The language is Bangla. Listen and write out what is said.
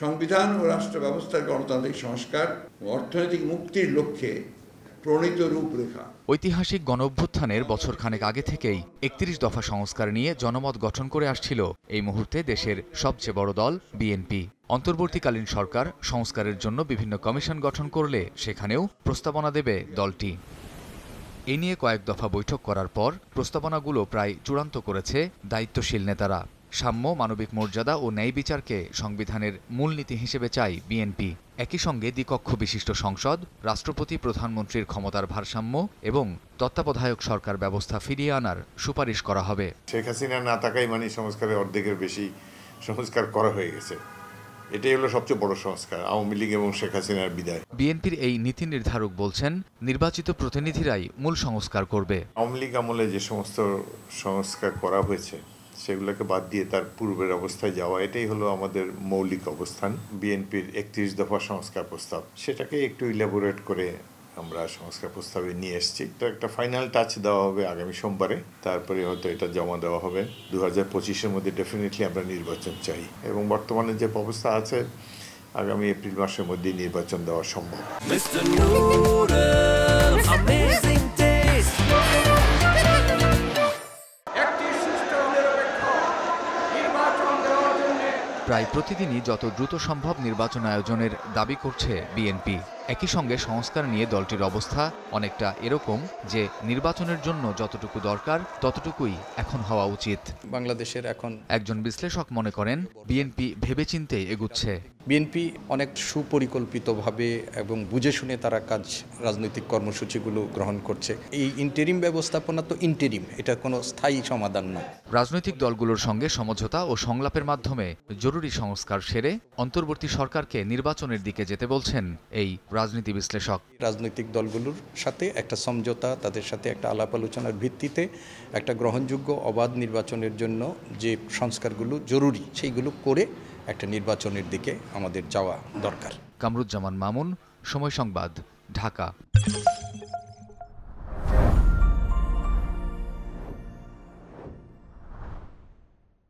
সংবিধান ও রাষ্ট্র ব্যবস্থার গণতান্ত্রিক সংস্কার ও অর্থনৈতিক মুক্তির লক্ষ্যে প্রণীত রূপরেখা। ঐতিহাসিক গণঅভ্যুত্থানের বছরখানেক আগে থেকেই ৩১ দফা সংস্কার নিয়ে জনমত গঠন করে আসছিল এই মুহূর্তে দেশের সবচেয়ে বড় দল বিএনপি। অন্তর্বর্তীকালীন সরকার সংস্কারের জন্য বিভিন্ন কমিশন গঠন করলে সেখানেও প্রস্তাবনা দেবে দলটি। এ নিয়ে কয়েক দফা বৈঠক করার পর প্রস্তাবনাগুলো প্রায় চূড়ান্ত করেছে দায়িত্বশীল নেতারা। সাম্য, মানবিক মর্যাদা ও ন্যায় বিচারকে সংবিধানের মূলনীতি হিসেবে চায় বিএনপি। একই সঙ্গে দ্বিকক্ষ বিশিষ্ট সংসদ, রাষ্ট্রপতি প্রধানমন্ত্রীর ক্ষমতার ভারসাম্য এবং তত্ত্বাবধায়ক সরকার ব্যবস্থা ফিরিয়ে আনার সুপারিশ করা হবে। শেখ হাসিনা না থাকায় সংস্কারের অর্ধেকের বেশি সংস্কার করা হয়ে গেছে। এটাই হলো সবচেয়ে বড় সংস্কার, আওয়ামী লীগ এবং শেখ হাসিনার বিদায়। বিএনপির এই নীতি নির্ধারক বলছেন, নির্বাচিত প্রতিনিধিরাই মূল সংস্কার করবে। আওয়ামী লীগ আমলে যে সমস্ত সংস্কার করা হয়েছে সেগুলোকে বাদ দিয়ে তার পূর্বের অবস্থায় যাওয়া, এটাই হলো আমাদের মৌলিক অবস্থান। বিএনপির ৩১ দফা সংস্কার প্রস্তাব, সেটাকে একটু ইলাবোরেট করে আমরা সংস্কার প্রস্তাবে নিয়ে এসেছি। তো একটা ফাইনাল টাচ দেওয়া হবে আগামী সোমবারে, তারপরে হয়তো এটা জমা দেওয়া হবে। 2025-এর মধ্যে ডেফিনেটলি আমরা নির্বাচন চাই এবং বর্তমানে যে অবস্থা আছে আগামী এপ্রিল মাসের মধ্যে নির্বাচন দেওয়া সম্ভব। প্রায় প্রতিদিনই যত দ্রুত সম্ভব নির্বাচন আয়োজনের দাবি করছে বিএনপি। একই সঙ্গে সংস্কার নিয়ে দলটির অবস্থা অনেকটা এরকম যে নির্বাচনের জন্য যতটুকু দরকার ততটুকুই এখন হওয়া উচিত। বাংলাদেশের এখন একজন বিশ্লেষক মনে করেন, বিএনপি ভেবেচিন্তে এগুচ্ছে। বিএনপি অনেক সুপরিকল্পিতভাবে এবং বুঝে শুনে তারা রাজনৈতিক কর্মসূচিগুলো গ্রহণ করছে। এই ইন্টারিম ব্যবস্থাপনা তো ইন্টারিম, এটা কোনো স্থায়ী সমাধান না। রাজনৈতিক দলগুলোর সঙ্গে সমঝোতা ও সংলাপের মাধ্যমে জরুরি সংস্কার সেরে অন্তর্বর্তী সরকারকে নির্বাচনের দিকে যেতে বলছেন এই রাজনীতি বিশ্লেষক। রাজনৈতিক দলগুলোর সাথে একটা সমঝোতা, তাদের সাথে একটা আলাপ আলোচনার ভিত্তিতে একটা গ্রহণযোগ্য অবাধ নির্বাচনের জন্য যে সংস্কারগুলো জরুরি সেইগুলো করে একটা নির্বাচনের দিকে আমাদের যাওয়া দরকার। কামরুজ্জামান মামুন, সময় সংবাদ, ঢাকা।